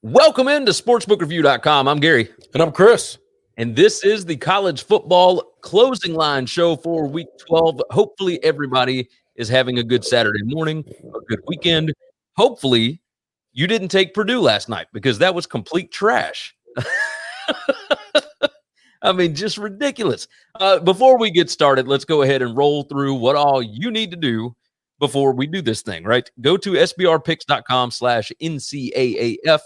Welcome into sportsbookreview.com. I'm Gary. And I'm Chris. And this is the college football closing line show for week 12. Hopefully everybody is having a good Saturday morning, a good weekend. Hopefully you didn't take Purdue last night because that was complete trash. I mean, just ridiculous. Before we get started, let's go ahead and roll through what all you need to do before we do this thing, right? Go to sbrpicks.com/NCAAF.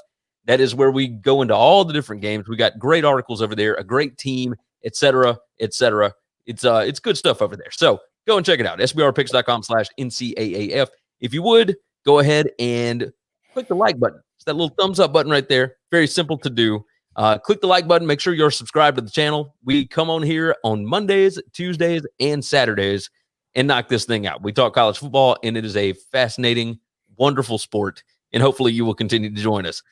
That is where we go into all the different games. We got great articles over there, a great team, et cetera, et cetera. It's good stuff over there. So go and check it out, sbrpicks.com/NCAAF. If you would, go ahead and click the like button. It's that little thumbs up button right there. Very simple to do. Click the like button. Make sure you're subscribed to the channel. We come on here on Mondays, Tuesdays, and Saturdays and knock this thing out. We talk college football, and it is a fascinating, wonderful sport, and hopefully you will continue to join us.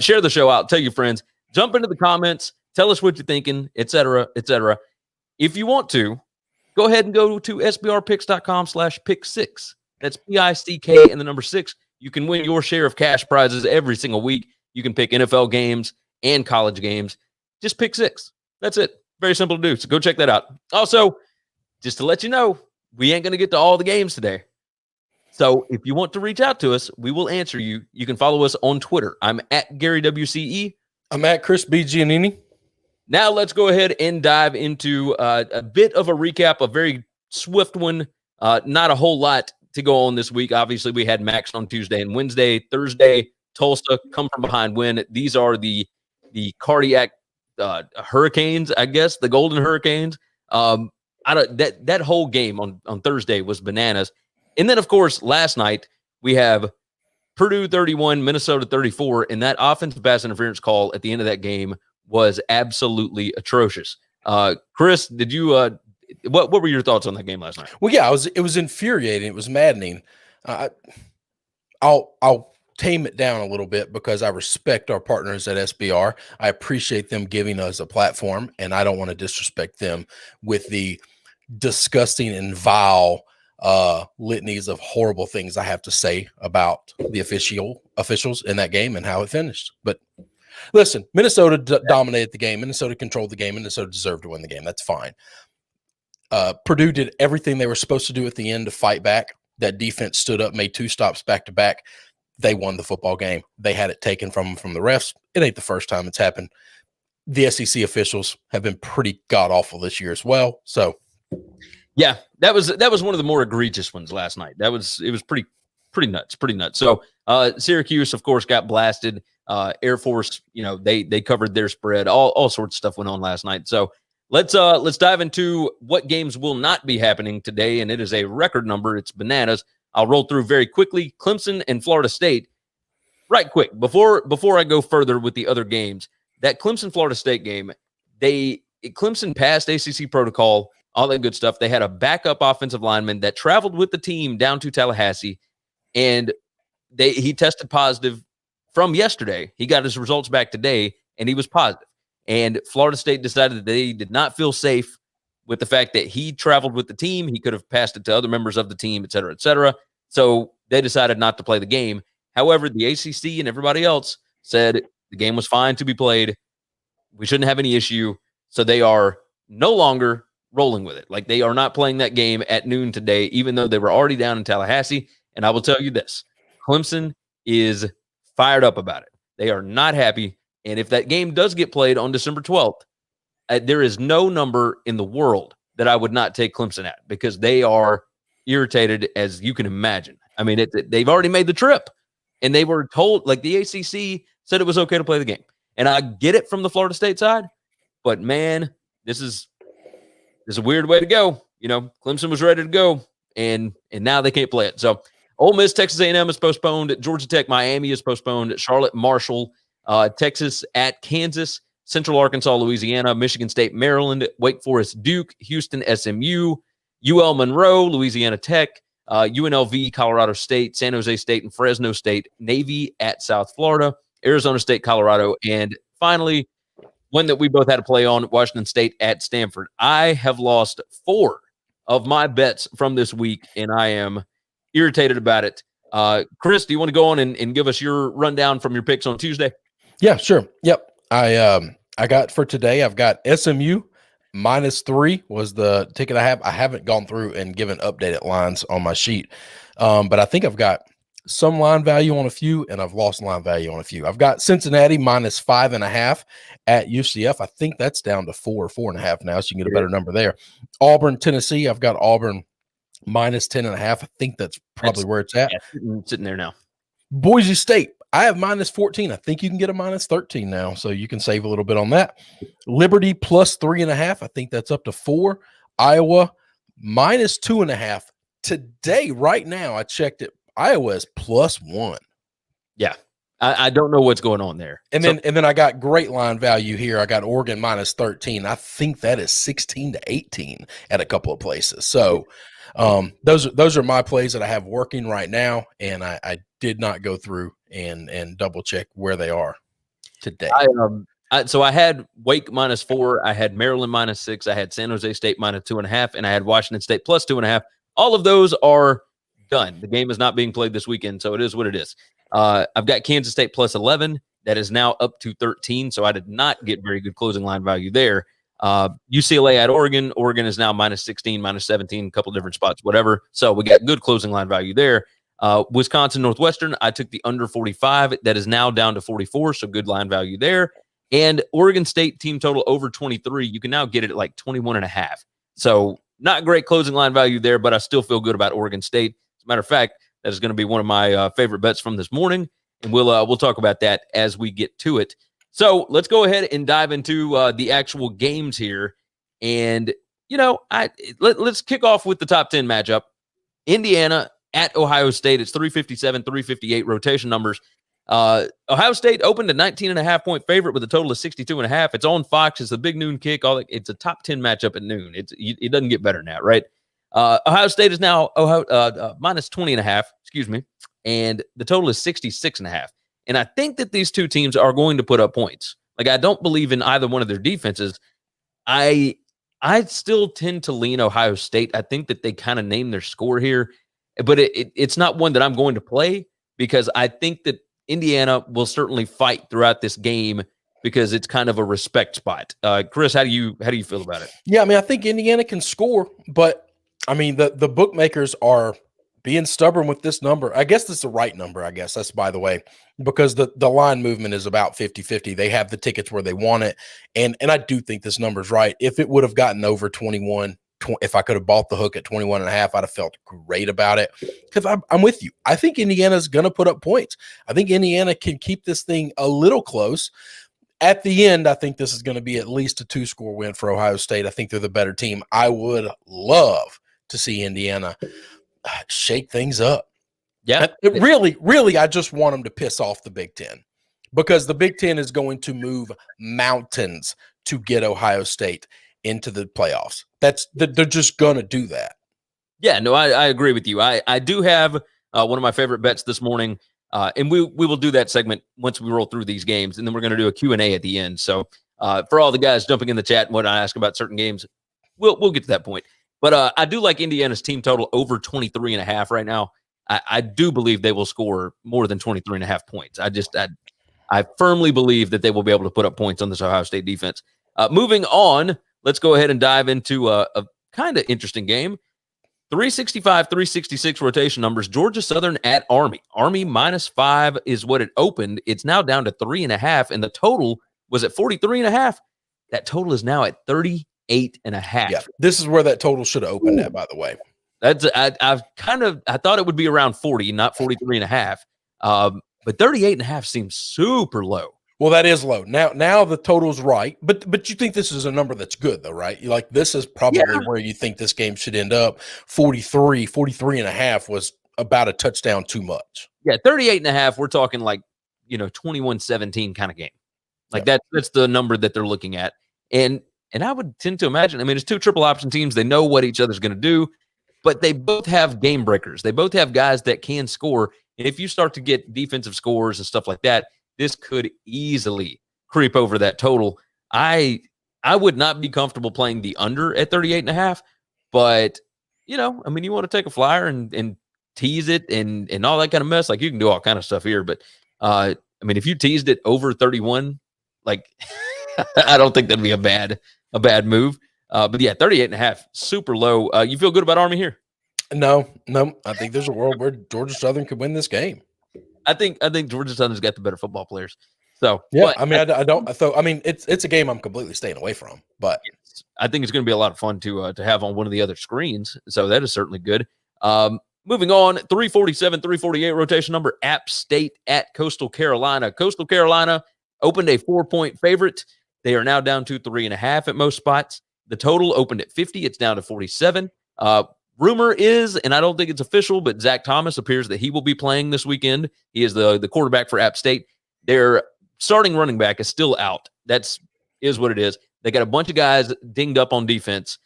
Share the show out. Tell your friends. Jump into the comments. Tell us what you're thinking, et cetera, et cetera. If you want to, go ahead and go to sbrpicks.com/pick6. That's PICK and the number 6. You can win your share of cash prizes every single week. You can pick NFL games and college games. Just pick 6. That's it. Very simple to do. So go check that out. Also, just to let you know, we ain't going to get to all the games today. So if you want to reach out to us, we will answer you. You can follow us on Twitter. I'm at Gary WCE. I'm at Chris B. Giannini. Now let's go ahead and dive into a bit of a recap, a very swift one. Not a whole lot to go on this week. Obviously, we had Max on Tuesday and Wednesday. Thursday, Tulsa, come from behind win. These are the cardiac hurricanes, I guess, the Golden Hurricanes. That whole game on Thursday was bananas. And then, of course, last night we have Purdue 31, Minnesota 34, and that offensive pass interference call at the end of that game was absolutely atrocious. Chris, did you what were your thoughts on that game last night? Well, yeah, it was infuriating. It was maddening. I'll tame it down a little bit because I respect our partners at SBR. I appreciate them giving us a platform, and I don't want to disrespect them with the disgusting and vile litanies of horrible things I have to say about the officials in that game and how it finished. But listen, Minnesota dominated the game. Minnesota controlled the game. Minnesota deserved to win the game. That's fine. Purdue did everything they were supposed to do at the end to fight back. That defense stood up, made 2 stops back to back. They won the football game. They had it taken from them from the refs. It ain't the first time it's happened. The SEC officials have been pretty god-awful this year as well. So yeah, that was one of the more egregious ones last night. It was pretty nuts. So Syracuse, of course, got blasted. Air Force, they covered their spread. All sorts of stuff went on last night. So let's dive into what games will not be happening today, and it is a record number. It's bananas. I'll roll through very quickly. Clemson and Florida State. Right quick, before I go further with the other games, that Clemson-Florida State game, Clemson passed ACC protocol, all that good stuff. They had a backup offensive lineman that traveled with the team down to Tallahassee, and he tested positive from yesterday. He got his results back today, and he was positive. And Florida State decided that they did not feel safe with the fact that he traveled with the team. He could have passed it to other members of the team, et cetera, et cetera. So they decided not to play the game. However, the ACC and everybody else said the game was fine to be played. We shouldn't have any issue. So they are no longer rolling with it. Like, they are not playing that game at noon today, even though they were already down in Tallahassee. And I will tell you this, Clemson is fired up about it. They are not happy. And if that game does get played on December 12th, there is no number in the world that I would not take Clemson at, because they are irritated, as you can imagine. I mean, they've already made the trip, and they were told, like, the ACC said it was okay to play the game. And I get it from the Florida State side, but man, this is a weird way to go. Clemson was ready to go, and now they can't play it. So Ole Miss, Texas A&M is postponed. Georgia Tech, Miami is postponed. Charlotte, Marshall, Texas at Kansas, Central Arkansas, Louisiana, Michigan State, Maryland, Wake Forest, Duke, Houston, SMU, UL Monroe, Louisiana Tech, UNLV, Colorado State, San Jose State, and Fresno State, Navy at South Florida, Arizona State, Colorado, and finally, one that we both had to play on, Washington State at Stanford. I have lost 4 of my bets from this week, and I am irritated about it. Chris, do you want to go on and give us your rundown from your picks on Tuesday? Yeah, sure. Yep. I got for today, I've got SMU -3 was the ticket I have. I haven't gone through and given updated lines on my sheet. But I think I've got some line value on a few, and I've lost line value on a few. I've got Cincinnati -5.5 at UCF. I think that's down to 4 or 4.5 now, so you can get a better number there. Auburn, Tennessee. I've got Auburn -10.5. I think that's probably where it's at. Yeah, sitting there now. Boise State, I have -14. I think you can get a -13 now, so you can save a little bit on that. Liberty +3.5. I think that's up to 4. Iowa -2.5. Today, right now, I checked it. Iowa is +1. Yeah. I don't know what's going on there. And then I got great line value here. I got Oregon -13. I think that is 16-18 at a couple of places. So those are my plays that I have working right now, and I did not go through and double check where they are today. So I had Wake -4, I had Maryland -6, I had San Jose State -2.5, and I had Washington State +2.5. All of those are done. The game is not being played this weekend, so it is what it is. I've got Kansas State +11. That is now up to 13, so I did not get very good closing line value there. UCLA at Oregon. Oregon is now -16, -17, a couple different spots, whatever. So we got good closing line value there. Wisconsin, Northwestern, I took the under 45. That is now down to 44, so good line value there. And Oregon State team total over 23. You can now get it at like 21.5. So not great closing line value there, but I still feel good about Oregon State. As a matter of fact, that is going to be one of my favorite bets from this morning, and we'll talk about that as we get to it. So let's go ahead and dive into the actual games here. And, let's kick off with the top 10 matchup. Indiana at Ohio State. It's 357, 358 rotation numbers. Ohio State opened a 19.5-point favorite with a total of 62.5. It's on Fox. It's a big noon kick. It's a top 10 matchup at noon. It doesn't get better than that, right? Ohio State is now -20.5, excuse me, and the total is 66.5. And I think that these two teams are going to put up points. Like, I don't believe in either one of their defenses. I still tend to lean Ohio State. I think that they kind of named their score here, but it's not one that I'm going to play because I think that Indiana will certainly fight throughout this game because it's kind of a respect spot. Chris, how do you feel about it? Yeah, I mean, I think Indiana can score, but I mean, the bookmakers are being stubborn with this number. I guess that's the right number, I guess. That's, by the way, because the line movement is about 50-50. They have the tickets where they want it. And I do think this number is right. If it would have gotten over 21, if I could have bought the hook at 21.5, I'd have felt great about it. Because I'm with you. I think Indiana's going to put up points. I think Indiana can keep this thing a little close. At the end, I think this is going to be at least a 2-score win for Ohio State. I think they're the better team. I would love to see Indiana shake things up. Yeah. Really, I just want them to piss off the Big Ten because the Big Ten is going to move mountains to get Ohio State into the playoffs. They're just going to do that. Yeah, no, I agree with you. I do have one of my favorite bets this morning, and we will do that segment once we roll through these games, and then we're going to do a Q&A at the end. So for all the guys jumping in the chat and what I ask about certain games, we'll get to that point. But I do like Indiana's team total over 23.5 right now. I do believe they will score more than 23.5 points. I firmly believe that they will be able to put up points on this Ohio State defense. Moving on, let's go ahead and dive into a kind of interesting game. 365, 366 rotation numbers. Georgia Southern at Army. Army -5 is what it opened. It's now down to 3.5, and the total was at 43.5. That total is now at 38.5. Yeah, this is where that total should have opened at, by the way. That's I thought it would be around 40, not 43.5. But 38.5 seems super low. Well, that is low. Now the total's right, but you think this is a number that's good though, right? Like this is probably where you think this game should end up. 43.5 was about a touchdown too much. Yeah, 38.5, we're talking like, 21-17 kind of game. Like that's the number that they're looking at. And I would tend to imagine, I mean, it's two triple option teams. They know what each other's going to do, but they both have game breakers. They both have guys that can score. And if you start to get defensive scores and stuff like that, this could easily creep over that total. I would not be comfortable playing the under at 38.5, but you want to take a flyer and tease it and all that kind of mess. Like you can do all kind of stuff here, but I mean, if you teased it over 31, like I don't think that'd be a bad move. But yeah, 38.5, super low. You feel good about Army here? No. I think there's a world where Georgia Southern could win this game. I think Georgia Southern's got the better football players. So yeah, I mean, I don't. So I mean, it's a game I'm completely staying away from. But I think it's going to be a lot of fun to have on one of the other screens. So that is certainly good. Moving on, 347, 348 rotation number, App State at Coastal Carolina. Coastal Carolina opened a 4-point favorite. They are now down to 3.5 at most spots. The total opened at 50. It's down to 47. Rumor is, and I don't think it's official, but Zach Thomas appears that he will be playing this weekend. He is the quarterback for App State. Their starting running back is still out. Is what it is. They got a bunch of guys dinged up on defense.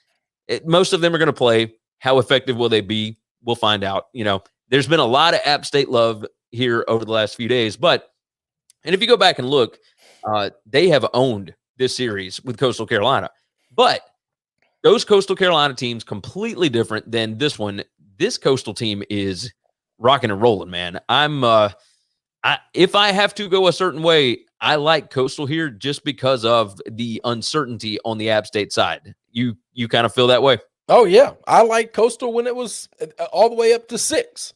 Most of them are going to play. How effective will they be? We'll find out. There's been a lot of App State love here over the last few days, and if you go back and look, they have owned this series with Coastal Carolina, but those Coastal Carolina teams completely different than this one. This Coastal team is rocking and rolling, man. If I have to go a certain way, I like Coastal here just because of the uncertainty on the App State side. You kind of feel that way? Oh yeah, I like Coastal when it was all the way up to 6.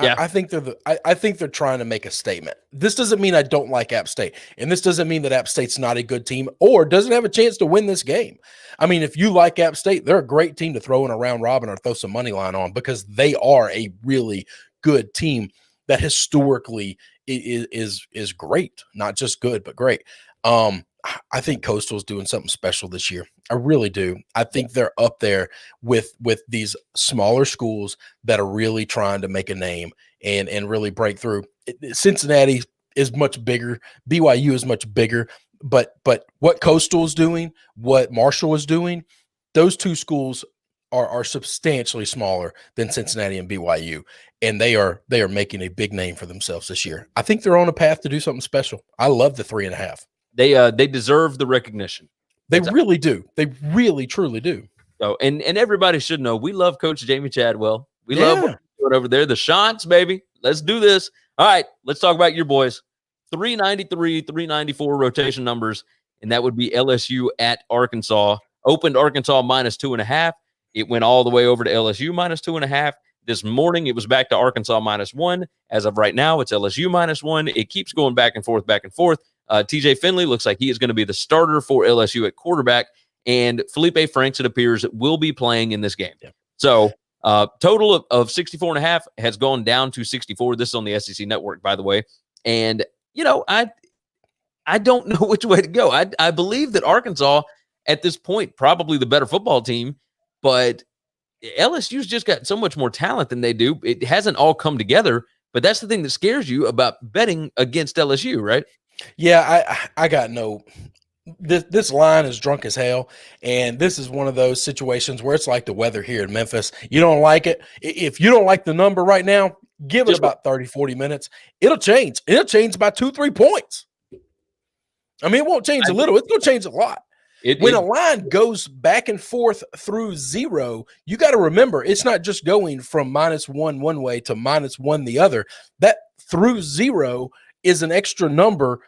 Yeah. I think they're trying to make a statement. This doesn't mean I don't like App State, and this doesn't mean that App State's not a good team or doesn't have a chance to win this game. I mean, if you like App State, they're a great team to throw in a round robin or throw some money line on because they are a really good team that historically is great, not just good but great. I think Coastal's doing something special this year. I really do. I think they're up there with these smaller schools that are really trying to make a name and really break through. Cincinnati is much bigger. BYU is much bigger. But what Coastal is doing, what Marshall is doing, those two schools are substantially smaller than Cincinnati and BYU, and they are making a big name for themselves this year. I think they're on a path to do something special. I love the 3.5. They deserve the recognition. They really do. They really, truly do. So, and everybody should know we love Coach Jamie Chadwell. We love what he's doing over there. The Shants, baby. Let's do this. All right, let's talk about your boys. 393, 394 rotation numbers, and that would be LSU at Arkansas. Opened Arkansas -2.5. It went all the way over to LSU -2.5. This morning, it was back to Arkansas -1. As of right now, it's LSU -1. It keeps going back and forth, back and forth. TJ Finley looks like he is going to be the starter for LSU at quarterback, and Felipe Franks, it appears, will be playing in this game. Yeah. So total of 64.5 has gone down to 64. This is on the SEC Network, by the way. And, I don't know which way to go. I believe that Arkansas, at this point, probably the better football team, but LSU's just got so much more talent than they do. It hasn't all come together, but that's the thing that scares you about betting against LSU, right? Yeah, I got no – this line is drunk as hell, and this is one of those situations where it's like the weather here in Memphis. You don't like it. If you don't like the number right now, give it about 30, 40 minutes. It'll change. It'll change by 2-3 points. I mean, it won't change a little. It's going to change a lot. When a line goes back and forth through 0, you got to remember it's not just going from -1 one way to -1 the other. That through 0 is an extra number.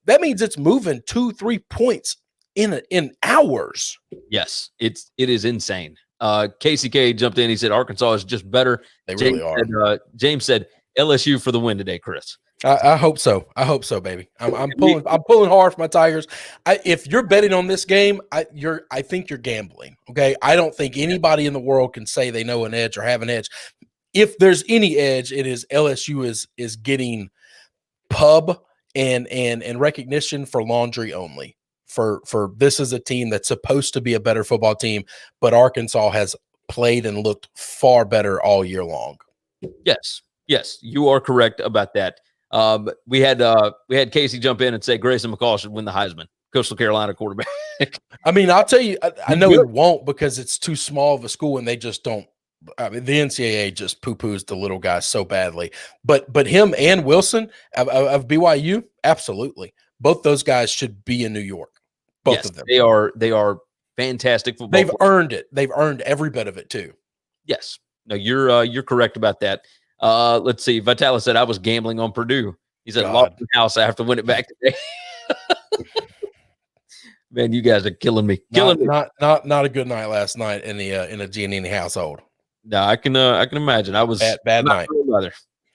That means it's moving 2-3 points in hours. Yes, it is insane. KCK jumped in. He said Arkansas is just better. They really are. James said LSU for the win today, Chris. I hope so. I hope so, baby. I'm pulling hard for my Tigers. If you're betting on this game, I think you're gambling. Okay, I don't think anybody in the world can say they know an edge or have an edge. If there's any edge, it is LSU is getting pub and recognition for laundry only. For this is a team that's supposed to be a better football team, but Arkansas has played and looked far better all year long. Yes, you are correct about that. We had Casey jump in and say Grayson McCall should win the Heisman. Coastal Carolina quarterback. I mean, I'll tell you, I know it won't because it's too small of a school and they just don't. I mean, the NCAA just poo-poos the little guys so badly. But him and Wilson of BYU, absolutely. Both those guys should be in New York. Both of them. They are fantastic football. They've earned it. They've earned every bit of it too. Yes. No, you're correct about that. Let's see. Vitalis said I was gambling on Purdue. He said, lost the house. I have to win it back today. Man, you guys are killing me. Not a good night last night in a Giannini household. No, I can imagine. I was bad night.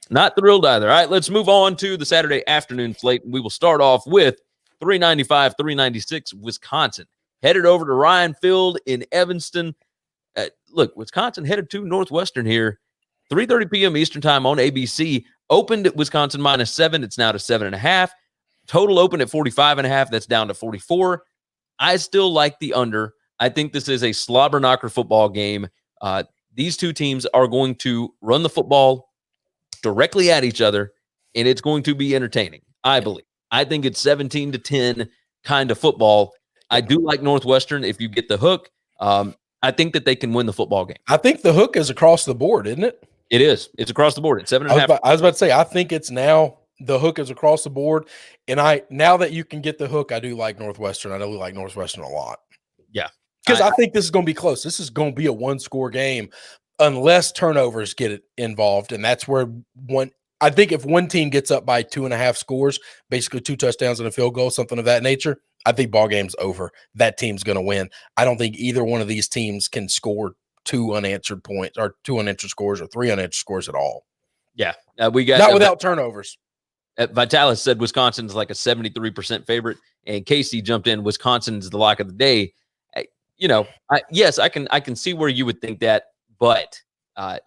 Not thrilled either. All right, let's move on to the Saturday afternoon slate. We will start off with 395, 396, Wisconsin. Headed over to Ryan Field in Evanston. Look, Wisconsin headed to Northwestern here. 3:30 p.m. Eastern time on ABC. Opened at Wisconsin -7. It's now to 7.5. Total open at 45.5. That's down to 44. I still like the under. I think this is a slobber knocker football game. These two teams are going to run the football directly at each other, and it's going to be entertaining, I believe. I think it's 17-10 kind of football. I do like Northwestern if you get the hook. I think that they can win the football game. I think the hook is across the board, isn't it? It is. It's across the board. It's 7.5. I was about to say, I think it's now the hook is across the board. And now that you can get the hook, I do like Northwestern. I do like Northwestern a lot. Yeah. Because I think this is going to be close. This is going to be a one-score game unless turnovers get involved. And that's where I think if one team gets up by 2.5 scores, basically 2 touchdowns and a field goal, something of that nature, I think ball game's over. That team's going to win. I don't think either one of these teams can score 2 unanswered points or 2 unanswered scores or 3 unanswered scores at all. Yeah. We got not without turnovers. Vitalis said Wisconsin's like a 73% favorite, and Casey jumped in. Wisconsin's the lock of the day. Yes, I can see where you would think that, but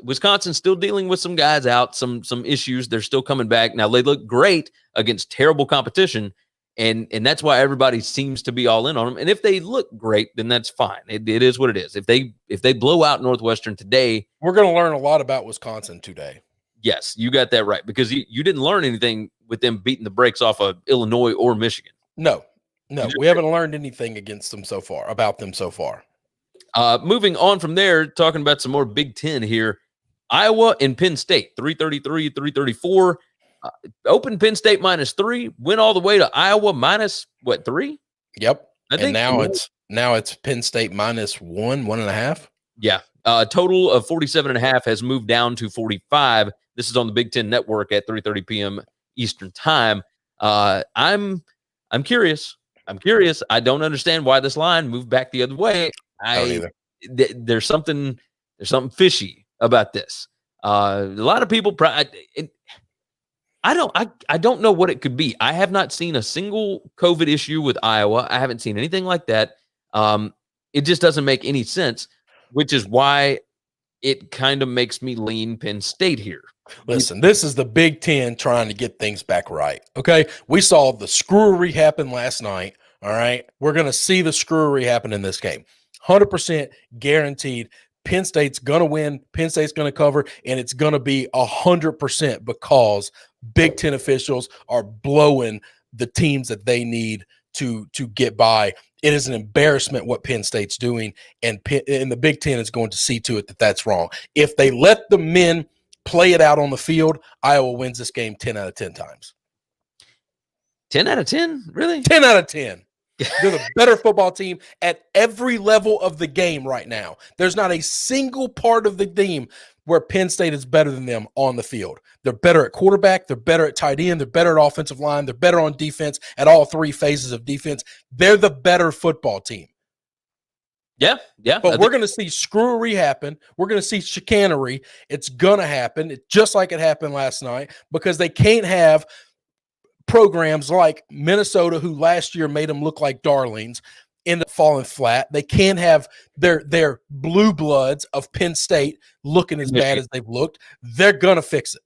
Wisconsin's still dealing with some guys out, some issues. They're still coming back. Now they look great against terrible competition, and that's why everybody seems to be all in on them. And if they look great, then that's fine. It is what it is. If they blow out Northwestern today, we're going to learn a lot about Wisconsin today. Yes, you got that right, because you didn't learn anything with them beating the brakes off of Illinois or Michigan. No, we haven't learned anything about them so far. Moving on from there, talking about some more Big Ten here. Iowa and Penn State, 333, 334. Open Penn State -3, went all the way to Iowa -3? Yep. And now it's Penn State -1.5. Yeah. Total of 47.5 has moved down to 45. This is on the Big Ten Network at 3:30 p.m. Eastern time. I'm curious. I don't understand why this line moved back the other way. I don't either. There's something fishy about this. A lot of people. I don't know what it could be. I have not seen a single COVID issue with Iowa. I haven't seen anything like that. It just doesn't make any sense, which is why it kind of makes me lean Penn State here. Listen, this is the Big Ten trying to get things back right. Okay. We saw the screwery happen last night. All right. We're going to see the screwery happen in this game. 100% guaranteed. Penn State's going to win. Penn State's going to cover, and it's going to be 100% because Big Ten officials are blowing the teams that they need to get by. It is an embarrassment what Penn State's doing, and the Big Ten is going to see to it that that's wrong. If they let the men play it out on the field, Iowa wins this game 10 out of 10 times. 10 out of 10? Really? 10 out of 10. They're the better football team at every level of the game right now. There's not a single part of the game where Penn State is better than them on the field. They're better at quarterback. They're better at tight end. They're better at offensive line. They're better on defense at all 3 phases of defense. They're the better football team. Yeah. But we're going to see screwery happen. We're going to see chicanery. It's going to happen, just like it happened last night, because they can't have programs like Minnesota, who last year made them look like darlings, end up falling flat. They can't have their blue bloods of Penn State looking as bad as they've looked. They're going to fix it.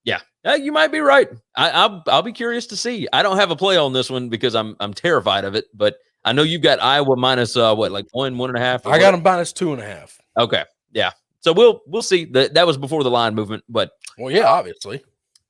Yeah, you might be right. I'll be curious to see. I don't have a play on this one because I'm terrified of it, but I know you've got Iowa minus like 1.5. I got them minus 2.5. Okay, yeah. So we'll see. That was before the line movement, but yeah, obviously.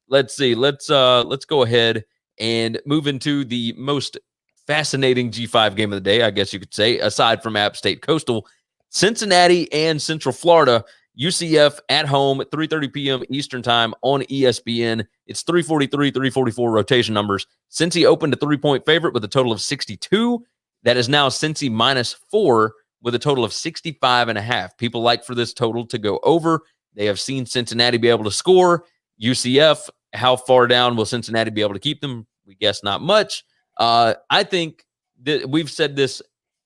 Let's see. Let's go ahead and move into the most fascinating G5 game of the day, I guess you could say, aside from App State Coastal. Cincinnati and Central Florida. UCF at home at 3:30 p.m. Eastern time on ESPN. It's 343, 344 rotation numbers. Cincy opened a 3-point favorite with a total of 62. That is now Cincy -4 with a total of 65.5. People like for this total to go over. They have seen Cincinnati be able to score. UCF How far down will Cincinnati be able to keep them? We guess not much. I think that we've said this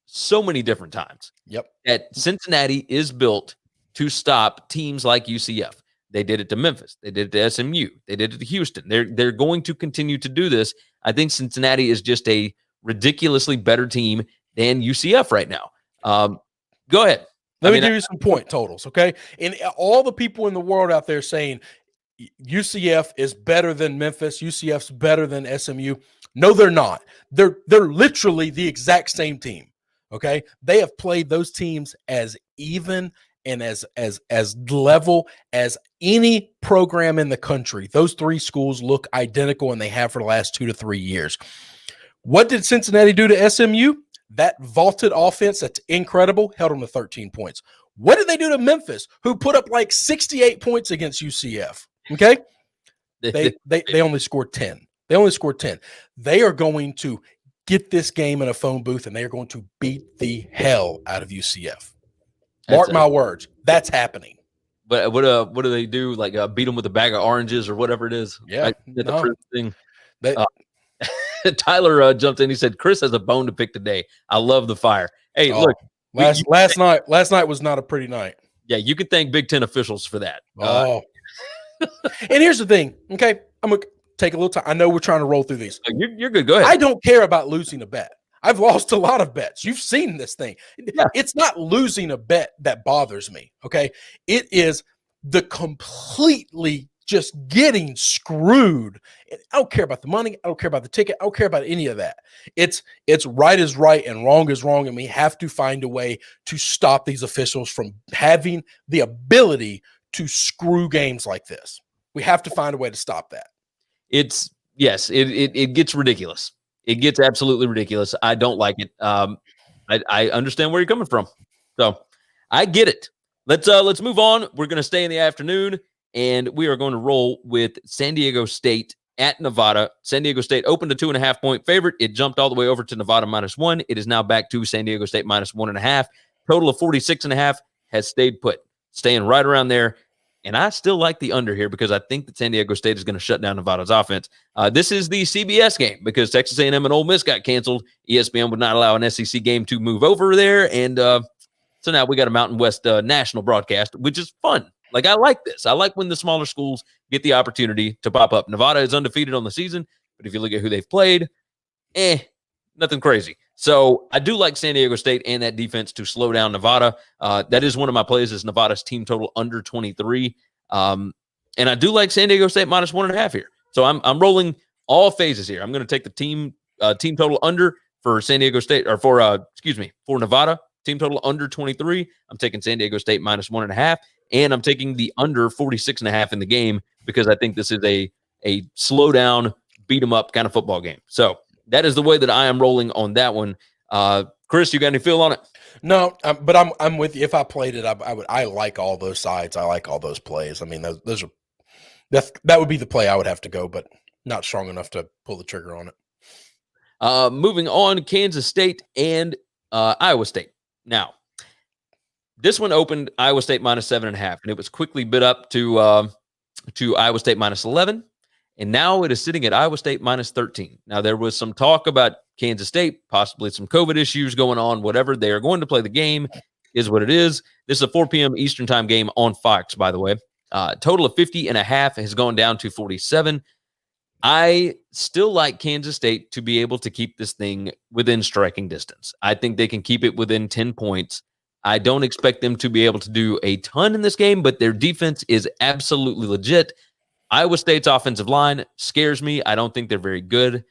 so many different times. Yep. That Cincinnati is built to stop teams like UCF. They did it to Memphis. They did it to SMU. They did it to Houston. They're going to continue to do this. I think Cincinnati is just a ridiculously better team than UCF right now. Go ahead. Let me give you some point totals, okay? And all the people in the world out there saying UCF is better than Memphis, UCF's better than SMU. No, they're not. They're literally the exact same team, okay? They have played those teams as even and as level as any program in the country. Those three schools look identical, and they have for the last 2 to 3 years. What did Cincinnati do to SMU? That vaulted offense, that's incredible, held them to 13 points. What did they do to Memphis, who put up like 68 points against UCF? Okay? They only scored 10. They only scored 10. They are going to get this game in a phone booth, and they are going to beat the hell out of UCF. Mark my words. That's happening. But what do they do? Like beat them with a bag of oranges or whatever it is? Yeah. Right? The thing. Tyler jumped in. He said, Chris has a bone to pick today. I love the fire. Hey, look. Last night was not a pretty night. Yeah, you can thank Big Ten officials for that. And here's the thing, okay? I'm going to take a little time. I know we're trying to roll through these. You're good. Go ahead. I don't care about losing a bet. I've lost a lot of bets. You've seen this thing. Yeah. It's not losing a bet that bothers me, okay? It is the completely just getting screwed. I don't care about the money. I don't care about the ticket. I don't care about any of that. It's right is right and wrong is wrong, and we have to find a way to stop these officials from having the ability to screw games like this. We have to find a way to stop that. It gets ridiculous. It gets absolutely ridiculous. I don't like it. I understand where you're coming from. So I get it. Let's move on. We're going to stay in the afternoon, and we are going to roll with San Diego State at Nevada. San Diego State opened a 2.5-point favorite. It jumped all the way over to Nevada -1. It is now back to San Diego State -1.5. Total of 46.5 has stayed put, staying right around there. And I still like the under here because I think that San Diego State is going to shut down Nevada's offense. This is the CBS game because Texas A&M and Ole Miss got canceled. ESPN would not allow an SEC game to move over there. And so now we got a Mountain West national broadcast, which is fun. Like, I like this. I like when the smaller schools get the opportunity to pop up. Nevada is undefeated on the season, but if you look at who they've played, nothing crazy. So I do like San Diego State and that defense to slow down Nevada. That is one of my plays is Nevada's team total under 23. And I do like San Diego State -1.5 here. So I'm rolling all phases here. I'm going to take the team total under for San Diego State or for Nevada. Team total under 23. I'm taking San Diego State -1.5, and I'm taking the under 46.5 in the game because I think this is a slow down, beat 'em up kind of football game. So that is the way that I am rolling on that one. Chris, you got any feel on it? No, but I'm with you. If I played it, I like all those sides. I like all those plays. I mean, that would be the play I would have to go, but not strong enough to pull the trigger on it. Moving on, Kansas State and Iowa State. Now, this one opened Iowa State -7.5, and it was quickly bid up to Iowa State -11. And now it is sitting at Iowa State -13. Now, there was some talk about Kansas State, possibly some COVID issues going on, whatever. They are going to play the game, is what it is. This is a 4 p.m. Eastern time game on Fox, by the way. Total of 50.5 has gone down to 47. I still like Kansas State to be able to keep this thing within striking distance. I think they can keep it within 10 points. I don't expect them to be able to do a ton in this game, but their defense is absolutely legit. Iowa State's offensive line scares me. I don't think they're very good.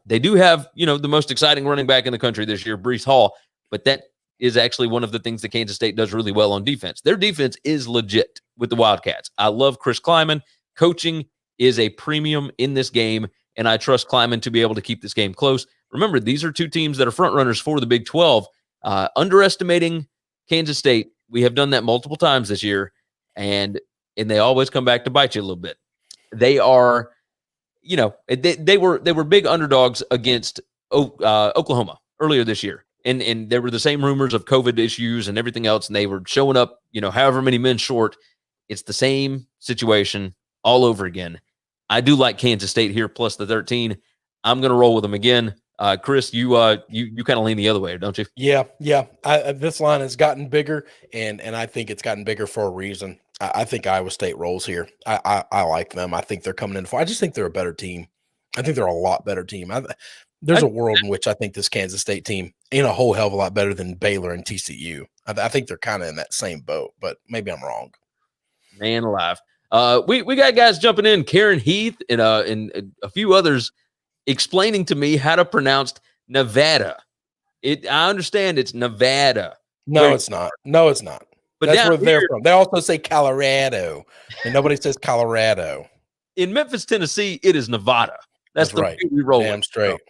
They do have, the most exciting running back in the country this year, Breece Hall, but that is actually one of the things that Kansas State does really well on defense. Their defense is legit with the Wildcats. I love Chris Kleiman. Coaching is a premium in this game, and I trust Kleiman to be able to keep this game close. Remember, these are two teams that are front runners for the Big 12. Underestimating Kansas State, we have done that multiple times this year, and they always come back to bite you a little bit. They are, they were big underdogs against Oklahoma earlier this year. And there were the same rumors of COVID issues and everything else, and they were showing up, however many men short. It's the same situation all over again. I do like Kansas State here plus the 13. I'm going to roll with them again. Chris, you kind of lean the other way, don't you? Yeah. This line has gotten bigger, and I think it's gotten bigger for a reason. I think Iowa State rolls here. I like them. I think they're coming in. I just think they're a better team. I think they're a lot better team. There's a world in which I think this Kansas State team ain't a whole hell of a lot better than Baylor and TCU. I think they're kind of in that same boat, but maybe I'm wrong. Man alive. We got guys jumping in. Karen Heath and a few others explaining to me how to pronounce Nevada. I understand it's Nevada. No, it's not. No, it's not. But that's where they're from. They also say Colorado, and nobody says Colorado. In Memphis, Tennessee, it is Nevada. That's the right. way we roll. Damn straight.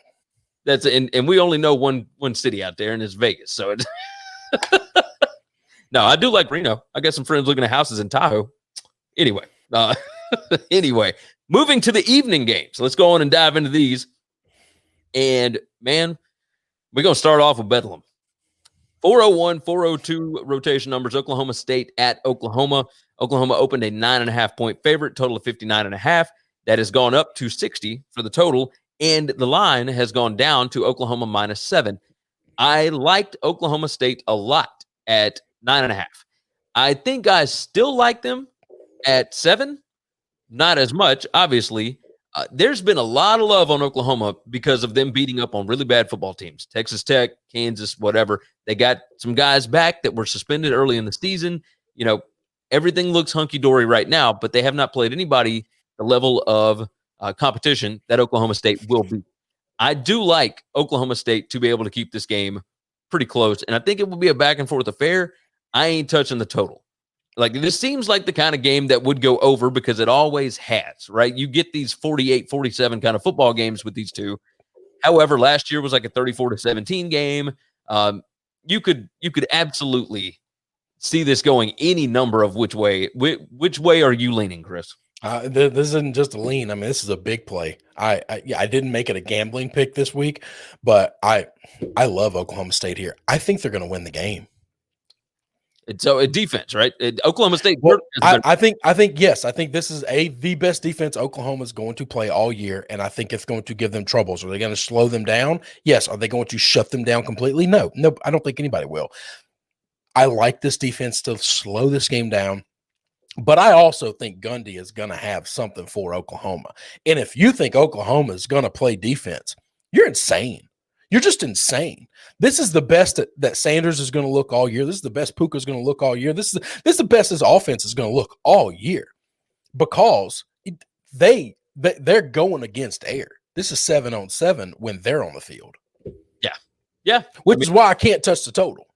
So and we only know one city out there, and it's Vegas. So it's no, I do like Reno. I got some friends looking at houses in Tahoe. Anyway, moving to the evening games. Let's go on and dive into these. And man, we're going to start off with Bedlam. 401, 402 rotation numbers. Oklahoma State at Oklahoma. Oklahoma opened a 9.5-point favorite, total of 59.5. That has gone up to 60 for the total, and the line has gone down to Oklahoma -7. I liked Oklahoma State a lot at 9.5. I think I still like them at 7. Not as much, obviously. There's been a lot of love on Oklahoma because of them beating up on really bad football teams. Texas Tech, Kansas, whatever. They got some guys back that were suspended early in the season. You know, everything looks hunky-dory right now, but they have not played anybody the level of competition that Oklahoma State will be. I do like Oklahoma State to be able to keep this game pretty close, and I think it will be a back-and-forth affair. I ain't touching the total. Like, this seems like the kind of game that would go over because it always has, right? You get these 48-47 kind of football games with these two. However, last year was like a 34-17 game. You could absolutely see this going any number of which way. Which way are you leaning, Chris? This isn't just a lean. I mean, this is a big play. I didn't make it a gambling pick this week, but I love Oklahoma State here. I think they're going to win the game. So a defense, right? Oklahoma State. Well, I think yes. I think this is the best defense Oklahoma is going to play all year, and I think it's going to give them troubles. Are they going to slow them down? Yes. Are they going to shut them down completely? No. I don't think anybody will. I like this defense to slow this game down, but I also think Gundy is going to have something for Oklahoma. And if you think Oklahoma is going to play defense, you're insane. You're just insane. This is the best that Sanders is going to look all year. This is the best Puka is going to look all year. This is the best his offense is going to look all year because they're going against air. This is 7-on-7 when they're on the field. Yeah. Which is why I can't touch the total.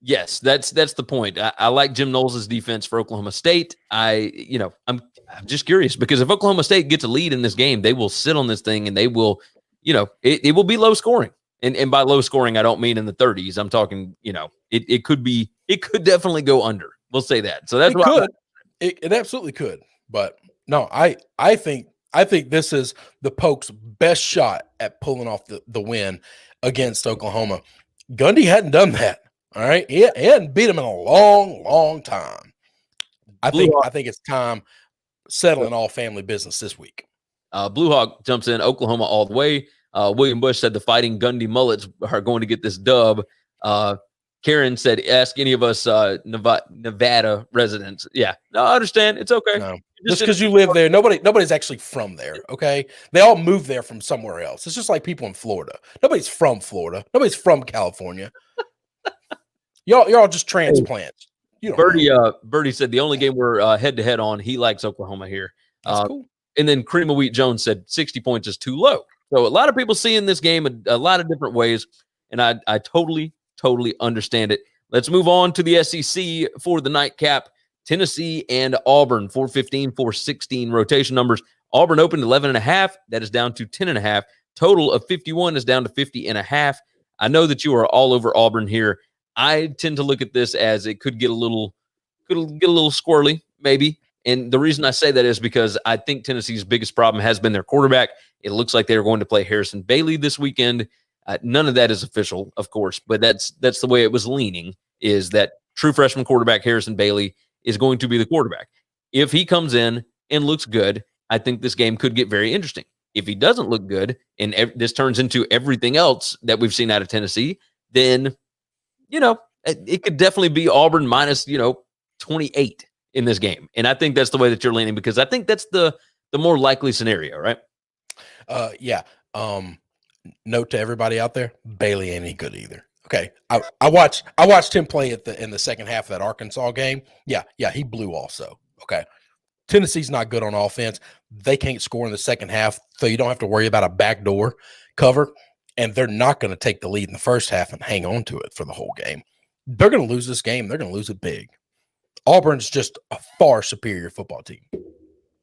Yes, that's the point. I like Jim Knowles' defense for Oklahoma State. I'm just curious because if Oklahoma State gets a lead in this game, they will sit on this thing and they will, it will be low scoring. And by low scoring, I don't mean in the 30s. I'm talking, it could definitely go under. We'll say that. So that's what it absolutely could. But no, I think this is the Pokes' best shot at pulling off the win against Oklahoma. Gundy hadn't done that. All right. He hadn't beat him in a long, long time. I think it's time settling all family business this week. Blue Hawk jumps in, Oklahoma all the way. William Bush said the Fighting Gundy Mullets are going to get this dub. Karen said, ask any of us Nevada residents. Yeah, no, I understand. It's okay. No. Just because you live there, nobody's actually from there, okay? They all moved there from somewhere else. It's just like people in Florida. Nobody's from Florida. Nobody's from California. Y'all just transplants. Birdie said the only game we're head-to-head on, he likes Oklahoma here. That's cool. And then Cream of Wheat Jones said 60 points is too low. So a lot of people seeing this game a lot of different ways, and I totally understand it. Let's move on to the SEC for the nightcap. Tennessee and Auburn, 415, 416 rotation numbers. Auburn opened 11.5. That is down to 10.5. Total of 51 is down to 50.5. I know that you are all over Auburn here. I tend to look at this as it could get a little squirrely, maybe. And the reason I say that is because I think Tennessee's biggest problem has been their quarterback. It looks like they're going to play Harrison Bailey this weekend. None of that is official, of course, but that's the way it was leaning, is that true freshman quarterback Harrison Bailey is going to be the quarterback. If he comes in and looks good, I think this game could get very interesting. If he doesn't look good and this turns into everything else that we've seen out of Tennessee, then, it could definitely be Auburn minus, 28 in this game. And I think that's the way that you're leaning because I think that's the more likely scenario, right? Yeah. Note to everybody out there, Bailey ain't any good either. Okay. I watched him play in the second half of that Arkansas game. Yeah, he blew also. Okay. Tennessee's not good on offense. They can't score in the second half, so you don't have to worry about a backdoor cover. And they're not going to take the lead in the first half and hang on to it for the whole game. They're going to lose this game. They're going to lose it big. Auburn's just a far superior football team.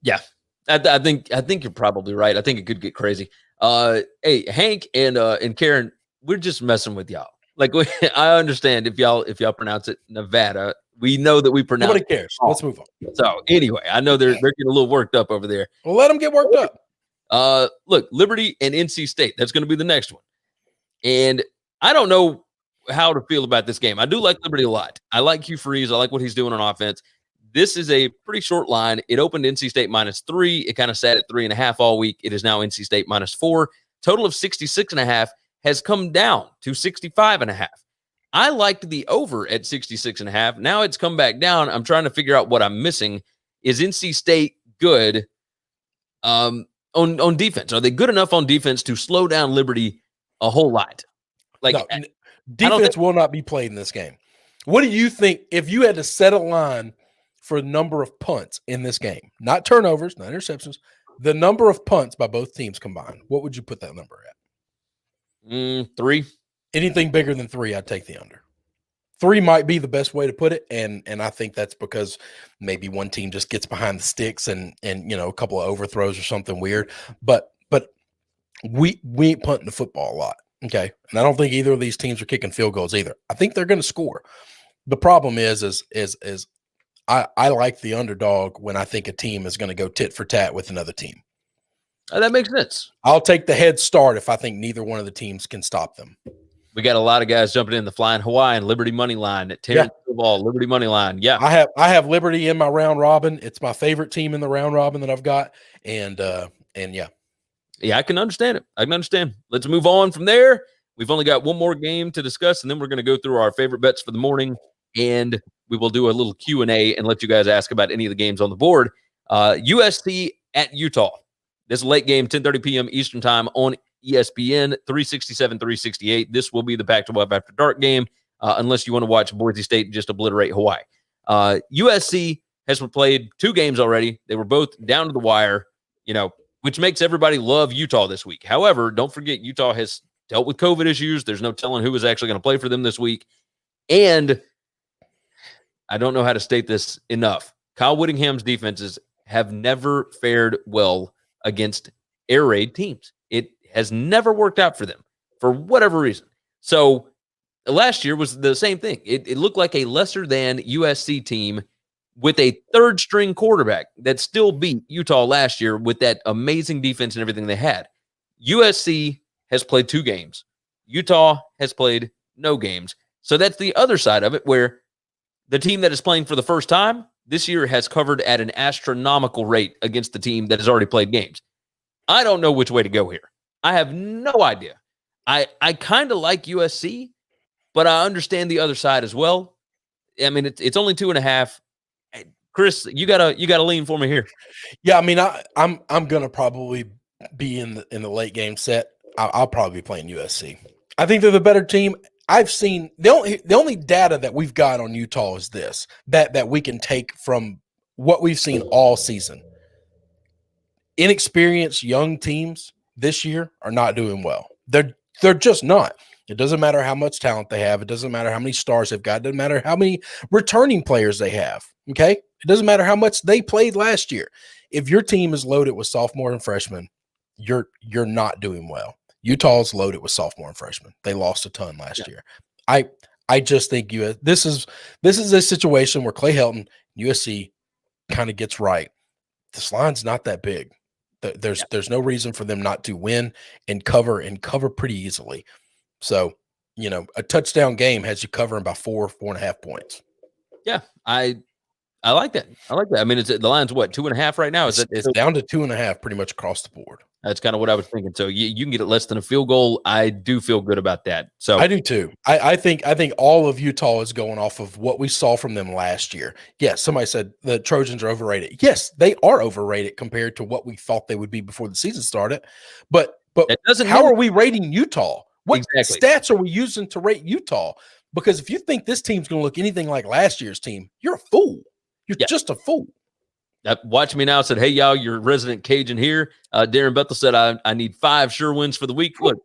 Yeah, I think you're probably right. I think it could get crazy. Hey, Hank and Karen, we're just messing with y'all. Like I understand if y'all pronounce it Nevada. We know that we pronounce. Nobody cares. Let's move on. So anyway, I know they're getting a little worked up over there. Well, let them get worked up. Look, Liberty and NC State. That's going to be the next one. And I don't know how to feel about this game. I do like Liberty a lot. I like Hugh Freeze. I like what he's doing on offense. This is a pretty short line. It opened NC State -3. It kind of sat at 3.5 all week. It is now NC State -4. Total of 66.5 has come down to 65.5. I liked the over at 66.5. Now it's come back down. I'm trying to figure out what I'm missing. Is NC State good on defense? Are they good enough on defense to slow down Liberty a whole lot? Like no, defense will not be played in this game. What do you think if you had to set a line for the number of punts in this game? Not turnovers, not interceptions. The number of punts by both teams combined. What would you put that number at? 3. Anything bigger than 3, I'd take the under. 3 might be the best way to put it, and I think that's because maybe one team just gets behind the sticks and a couple of overthrows or something weird. But we ain't punting the football a lot, okay? And I don't think either of these teams are kicking field goals either. I think they're going to score. The problem is I like the underdog when I think a team is going to go tit for tat with another team. That makes sense. I'll take the head start if I think neither one of the teams can stop them. We got a lot of guys jumping in the Flying Hawaiian Liberty money line at Terrence Ball, Liberty money line. Yeah, I have Liberty in my round robin. It's my favorite team in the round robin that I've got, and yeah, I can understand it. I can understand. Let's move on from there. We've only got one more game to discuss, and then we're going to go through our favorite bets for the morning, and we will do a little Q&A and let you guys ask about any of the games on the board. USC at Utah. This is a late game, 10:30 p.m. Eastern time on ESPN, 367, 368. This will be the Pac-12 After Dark game, unless you want to watch Boise State just obliterate Hawaii. USC has played 2 games already. They were both down to the wire, which makes everybody love Utah this week. However, don't forget Utah has dealt with COVID issues. There's no telling who is actually going to play for them this week. And I don't know how to state this enough. Kyle Whittingham's defenses have never fared well against air raid teams. It has never worked out for them for whatever reason. So last year was the same thing. It looked like a lesser than USC team with a third string quarterback that still beat Utah last year with that amazing defense and everything they had. USC has played 2 games. Utah has played no games. So that's the other side of it where the team that is playing for the first time this year has covered at an astronomical rate against the team that has already played games. I don't know which way to go here. I have no idea. I kind of like USC, but I understand the other side as well. I mean, it's only 2.5. Chris, you gotta lean for me here. Yeah, I mean, I'm gonna probably be in the late game set. I'll probably be playing USC. I think they're the better team. I've seen the only data that we've got on Utah is this that we can take from what we've seen all season. Inexperienced young teams this year are not doing well. They're just not. It doesn't matter how much talent they have. It doesn't matter how many stars they've got. It doesn't matter how many returning players they have. Okay? It doesn't matter how much they played last year. If your team is loaded with sophomore and freshmen, you're not doing well. Utah's loaded with sophomore and freshmen. They lost a ton last year. I just think this is a situation where Clay Helton, USC, kind of gets right. This line's not that big. There's no reason for them not to win and cover pretty easily. So, a touchdown game has you covering by 4.5 points. Yeah, I I like that. I like that. I mean, the line's what, 2.5 right now? It's down to 2.5 pretty much across the board. That's kind of what I was thinking. So you can get it less than a field goal. I do feel good about that. So I do too. I think all of Utah is going off of what we saw from them last year. Yes, somebody said the Trojans are overrated. Yes, they are overrated compared to what we thought they would be before the season started. But how are we rating Utah? What stats are we using to rate Utah? Because if you think this team's going to look anything like last year's team, you're a fool. You're just a fool. Watch Me Now said, hey, y'all, your resident Cajun here. Darren Bethel said, I need 5 sure wins for the week. Look,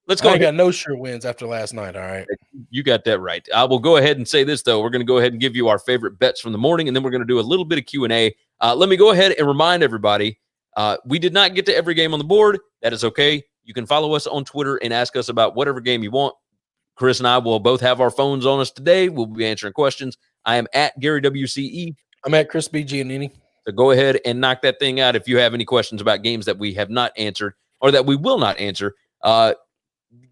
let's go. I got no sure wins after last night, all right? You got that right. I will go ahead and say this, though. We're going to go ahead and give you our favorite bets from the morning, and then we're going to do a little bit of Q&A. Let me go ahead and remind everybody, we did not get to every game on the board. That is okay. You can follow us on Twitter and ask us about whatever game you want. Chris and I will both have our phones on us today. We'll be answering questions. I am at Gary WCE. I'm at Chris B. Giannini. So go ahead and knock that thing out if you have any questions about games that we have not answered or that we will not answer. Go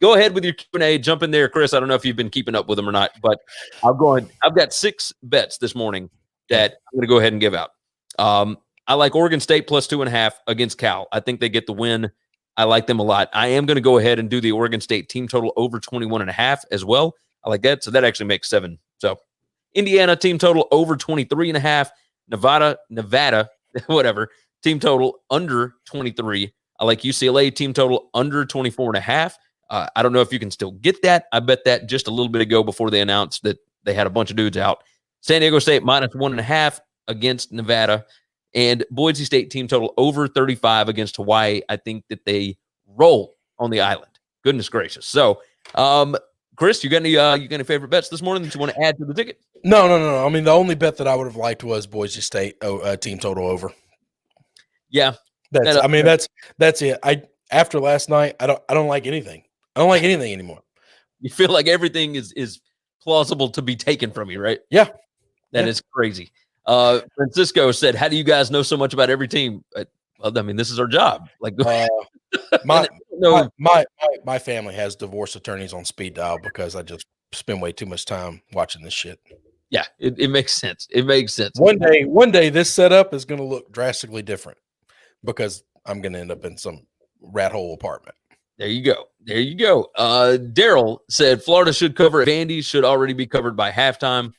ahead with your Q&A. Jump in there, Chris. I don't know if you've been keeping up with them or not, but I'll go ahead. I've got 6 bets this morning that I'm going to go ahead and give out. I like Oregon State plus 2.5 against Cal. I think they get the win. I like them a lot. I am going to go ahead and do the Oregon State team total over 21.5 as well. I like that. So that actually makes 7. So Indiana team total over 23.5. Nevada, whatever, team total under 23. I like UCLA team total under 24.5. I don't know if you can still get that. I bet that just a little bit ago before they announced that they had a bunch of dudes out. San Diego State minus 1.5 against Nevada. And Boise State team total over 35 against Hawaii. I think that they roll on the island. Goodness gracious. So, Chris, you got any favorite bets this morning that you want to add to the ticket? No. I mean, the only bet that I would have liked was Boise State team total over. Yeah, that's it. After last night, I don't like anything. I don't like anything anymore. You feel like everything is plausible to be taken from you, right? Yeah, that is crazy. Francisco said, "How do you guys know so much about every team?" Well, I mean, this is our job. Like, my family has divorce attorneys on speed dial because I just spend way too much time watching this shit. Yeah, it makes sense. It makes sense. One day, this setup is going to look drastically different because I'm going to end up in some rat hole apartment. There you go. Daryl said Florida should cover. Vandy should already be covered by halftime.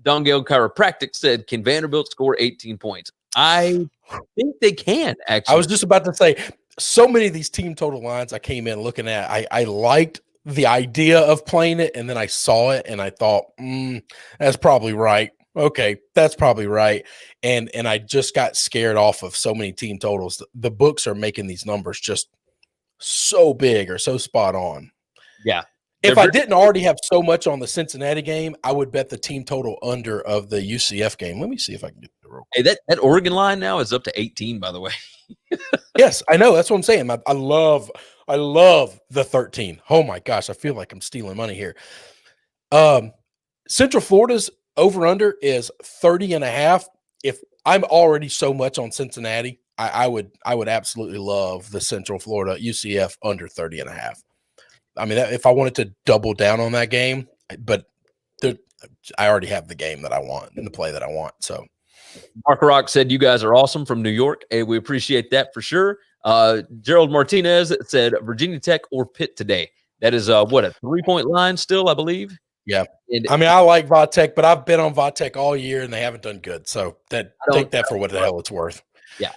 Dongale Chiropractic said, can Vanderbilt score 18 points? I think they can, actually. I was just about to say, so many of these team total lines I came in looking at, I liked the idea of playing it, and then I saw it, and I thought, that's probably right. Okay, that's probably right. And I just got scared off of so many team totals. The books are making these numbers just so big or so spot on. Yeah. If I didn't already have so much on the Cincinnati game, I would bet the team total under of the UCF game. Let me see if I can get it real quick. Hey, that Oregon line now is up to 18, by the way. Yes, I know. That's what I'm saying. I love the 13. Oh my gosh, I feel like I'm stealing money here. Central Florida's over under is 30.5. If I'm already so much on Cincinnati, I would absolutely love the Central Florida UCF under 30.5. I mean, if I wanted to double down on that game, but I already have the game that I want and the play that I want. So Mark Rock said, you guys are awesome from New York. Hey, we appreciate that for sure. Gerald Martinez said Virginia Tech or Pitt today. That is a 3-point line still, I believe. Yeah. I mean, I like Vatech, but I've been on Vatech all year and they haven't done good. So take that for what the hell it's worth. Yeah.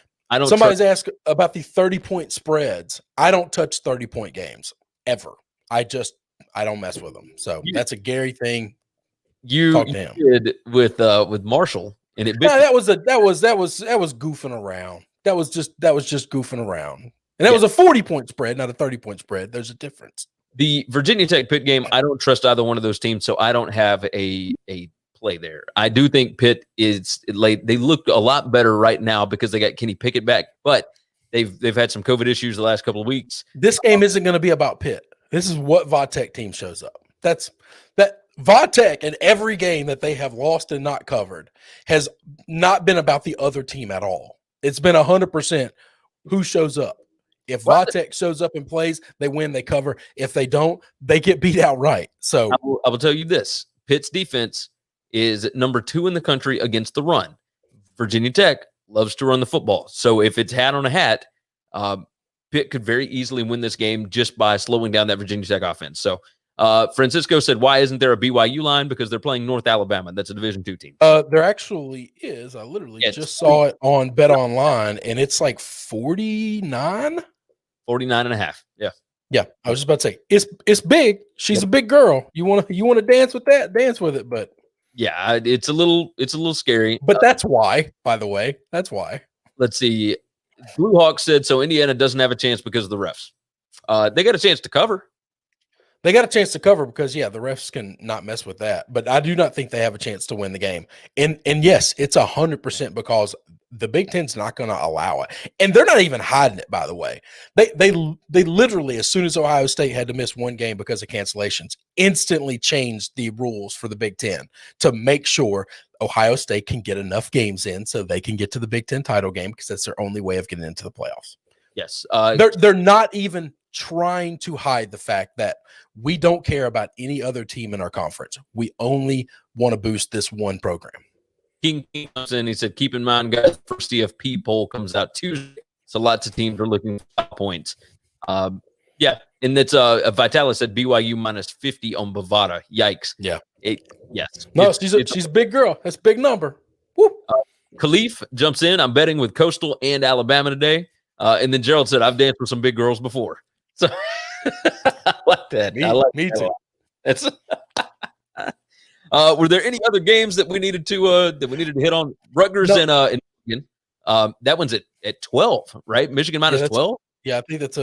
Somebody's asked about the 30-point spreads. I don't touch 30-point games ever. I don't mess with them. So that's a Gary thing. You did with Marshall, and that was goofing around. That was just goofing around, and that was a 40-point spread, not a 30-point spread. There's a difference. The Virginia Tech Pitt game, I don't trust either one of those teams, so I don't have a play there. I do think Pitt they look a lot better right now because they got Kenny Pickett back, but they've had some COVID issues the last couple of weeks. This game isn't going to be about Pitt. This is what Vatech team shows up. That Vatech in every game that they have lost and not covered has not been about the other team at all. It's been 100% who shows up. If Vatech shows up and plays, they win, they cover. If they don't, they get beat outright. So I will tell you this: Pitt's defense is number 2 in the country against the run. Virginia Tech loves to run the football. So if it's hat on a hat, Pitt could very easily win this game just by slowing down that Virginia Tech offense. So Francisco said, why isn't there a BYU line? Because they're playing North Alabama. That's a Division II team. There actually is. I literally just saw it on Bet Online, and it's like 49? 49 and a half. Yeah. Yeah, I was just about to say it's big. She's a big girl. You want to dance with that? Dance with it, but yeah, it's a little scary. But that's why, by the way. That's why. Let's see. Blue Hawk said so Indiana doesn't have a chance because of the refs. They got a chance to cover. They got a chance to cover because, yeah, the refs can not mess with that. But I do not think they have a chance to win the game. And yes, it's 100% because the Big Ten's not going to allow it. And they're not even hiding it, by the way. They literally, as soon as Ohio State had to miss one game because of cancellations, instantly changed the rules for the Big Ten to make sure Ohio State can get enough games in so they can get to the Big Ten title game because that's their only way of getting into the playoffs. Yes. They're not even trying to hide the fact that we don't care about any other team in our conference. We only want to boost this one program. King comes in. He said, keep in mind, guys, the first CFP poll comes out Tuesday. So lots of teams are looking for 5 points. Yeah. And that's Vitalis said BYU minus 50 on Bovada. Yikes. Yeah. Yes. No, she's a big girl. That's a big number. Woo. Khalif jumps in. I'm betting with Coastal and Alabama today. And then Gerald said, I've danced with some big girls before. So I like that. Me too. That's were there any other games that we needed to hit on? Rutgers and Michigan. That one's at 12, right? Michigan minus 12. Yeah, I think that's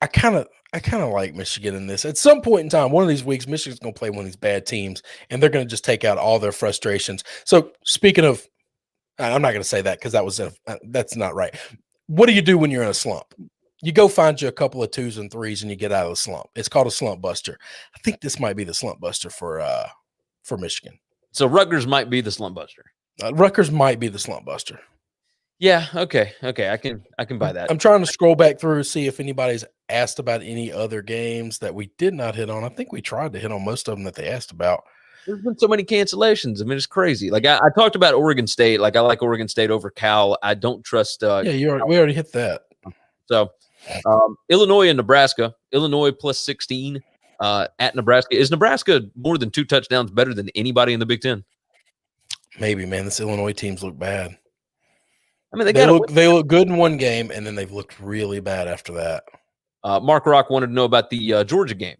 I kind of like Michigan in this. At some point in time, one of these weeks, Michigan's going to play one of these bad teams, and they're going to just take out all their frustrations. So speaking of, I'm not going to say that because that's not right. What do you do when you're in a slump? You go find you a couple of 2s and 3s and you get out of the slump. It's called a slump buster. I think this might be the slump buster for Michigan. So Rutgers might be the slump buster. Rutgers might be the slump buster. Yeah. Okay. I can buy that. I'm trying to scroll back through to see if anybody's asked about any other games that we did not hit on. I think we tried to hit on most of them that they asked about. There's been so many cancellations. I mean, it's crazy. Like I talked about Oregon State. Like I like Oregon State over Cal. I don't trust. We already hit that. So Illinois and Nebraska. Illinois plus 16 at Nebraska. Is Nebraska more than 2 touchdowns better than anybody in the Big Ten? Maybe, man. This Illinois teams look bad. I mean, they look good in one game, and then they've looked really bad after that. Mark Rock wanted to know about the Georgia game.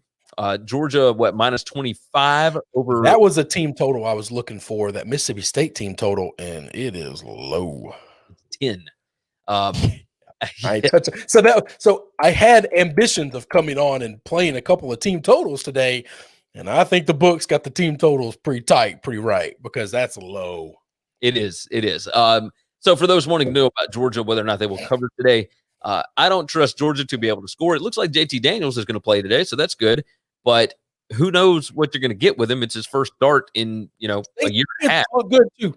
Georgia, minus 25 over. That was a team total I was looking for, that Mississippi State team total, and it is low. 10. So I had ambitions of coming on and playing a couple of team totals today, and I think the books got the team totals pretty tight, pretty right, because that's low. It is. So for those wanting to know about Georgia, whether or not they will cover today, I don't trust Georgia to be able to score. It looks like JT Daniels is going to play today, so that's good. But who knows what you're going to get with him? It's his first start in a year and a half. Good too.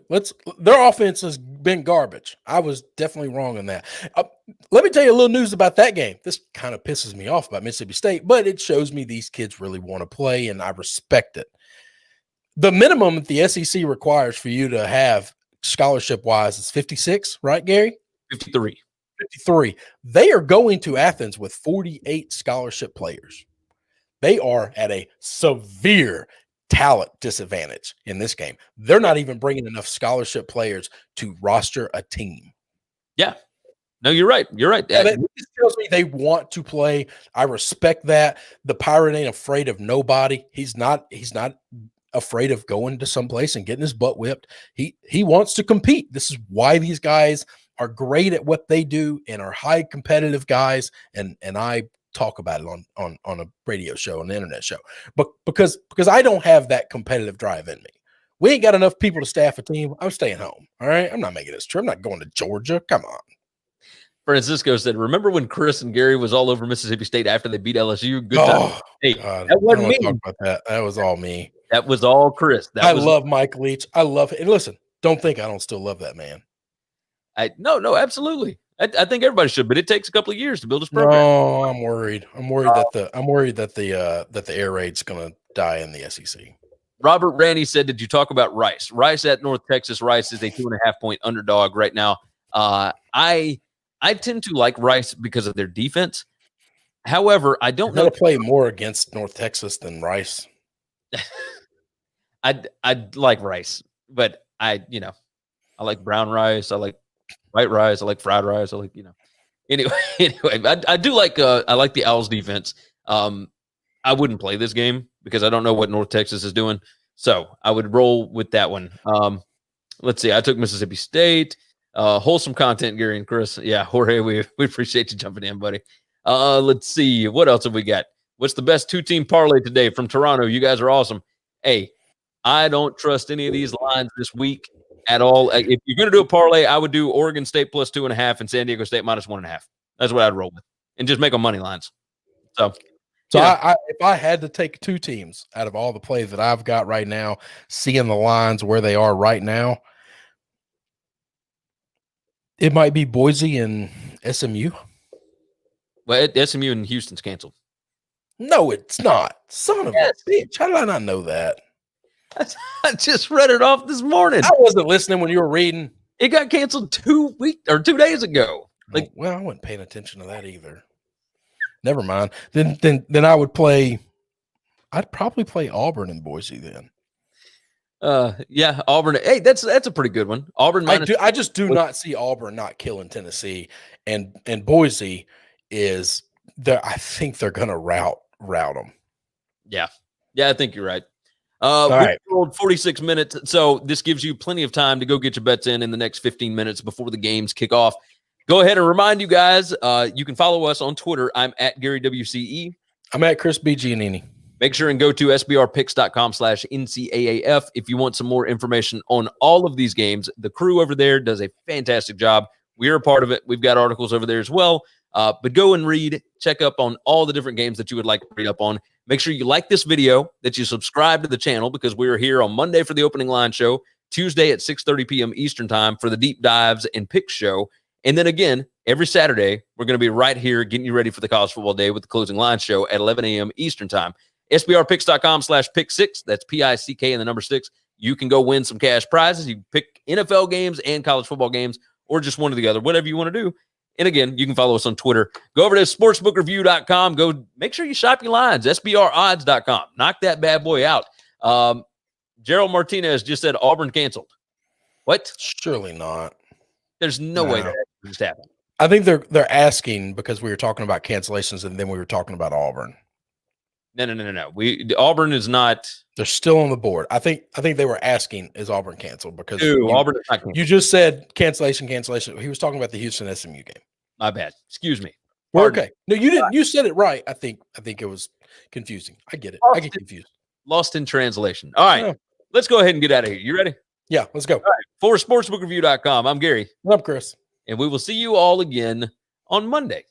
Their offense has been garbage. I was definitely wrong on that. Let me tell you a little news about that game. This kind of pisses me off about Mississippi State, but it shows me these kids really want to play, and I respect it. The minimum that the SEC requires for you to have scholarship-wise is 56, right, Gary? 53. 53. They are going to Athens with 48 scholarship players. They are at a severe talent disadvantage in this game. They're not even bringing enough scholarship players to roster a team. Yeah. No, you're right. You're right. This tells me they want to play. I respect that. The Pirate ain't afraid of nobody. He's not afraid of going to someplace and getting his butt whipped. He wants to compete. This is why these guys are great at what they do and are high competitive guys. And I talk about it on a radio show, an internet show, but because I don't have that competitive drive in me. We ain't got enough people to staff a team. I'm staying home. All right. I'm not making this trip. I'm not going to Georgia. Come on. Francisco said, remember when Chris and Gary was all over Mississippi State after they beat LSU? Good time. Hey, God, that wasn't me. Talk about that. That was all me. That was all Chris. I love Mike Leach. I love it. And listen, don't think I don't still love that man. No, absolutely. I think everybody should, but it takes a couple of years to build this program. No, I'm worried. I'm worried that the air raid's going to die in the SEC. Robert Randy said, did you talk about Rice? Rice at North Texas. Rice is a 2.5-point underdog right now. I tend to like Rice because of their defense. However, I don't know. To play more against North Texas than Rice. I'd like rice, but I like brown rice. I like white rice. I like fried rice. I like, anyway, I do like, I like the Owls defense. I wouldn't play this game because I don't know what North Texas is doing. So I would roll with that one. Let's see. I took Mississippi State. Wholesome content, Gary and Chris. Yeah, Jorge, we appreciate you jumping in, buddy. Let's see. What else have we got? What's the best 2-team parlay today from Toronto? You guys are awesome. Hey, I don't trust any of these lines this week at all. If you're going to do a parlay, I would do Oregon State plus 2.5 and San Diego State minus 1.5. That's what I'd roll with, and just make them money lines. So if I had to take 2 teams out of all the plays that I've got right now, seeing the lines where they are right now, it might be Boise and SMU. Well, SMU and Houston's canceled. No, it's not. Son of a bitch. How did I not know that? I just read it off this morning. I wasn't listening when you were reading. It got canceled 2 days ago. I wasn't paying attention to that either. Never mind. Then I would play. I'd probably play Auburn and Boise then. Yeah, Auburn. Hey, that's a pretty good one. Auburn. I just do not see Auburn not killing Tennessee, and Boise is there. I think they're gonna rout them. Yeah, I think you're right. Right. We rolled 46 minutes, so this gives you plenty of time to go get your bets in the next 15 minutes before the games kick off. Go ahead and remind you guys, you can follow us on Twitter. I'm at Gary WCE. I'm at Chris B. Giannini. Make sure and go to sbrpicks.com/NCAAF if you want some more information on all of these games. The crew over there does a fantastic job. We're a part of it. We've got articles over there as well. But go and read, check up on all the different games that you would like to read up on. Make sure you like this video, that you subscribe to the channel, because we are here on Monday for the opening line show, Tuesday at 6:30 p.m. Eastern time for the deep dives and picks show. And then again, every Saturday, we're going to be right here getting you ready for the college football day with the closing line show at 11 a.m. Eastern time. SBRpicks.com/pick6. That's PICK and the number 6. You can go win some cash prizes. You can pick NFL games and college football games, or just one or the other, whatever you want to do. And again, you can follow us on Twitter. Go over to sportsbookreview.com. Go make sure you shop your lines, SBRodds.com. Knock that bad boy out. Gerald Martinez just said Auburn canceled. What? Surely not. There's no way that just happened. I think they're asking because we were talking about cancellations and then we were talking about Auburn. No. Auburn is not. They're still on the board. I think they were asking, is Auburn canceled? Because Auburn is not canceled. You just said cancellation. He was talking about the Houston SMU game. My bad. Excuse me. We're okay. No, you didn't. You said it right. I think it was confusing. I get it. I get confused. Lost in translation. All right. Let's go ahead and get out of here. You ready? Yeah, let's go. All right. For sportsbookreview.com, I'm Gary. I'm Chris. And we will see you all again on Monday.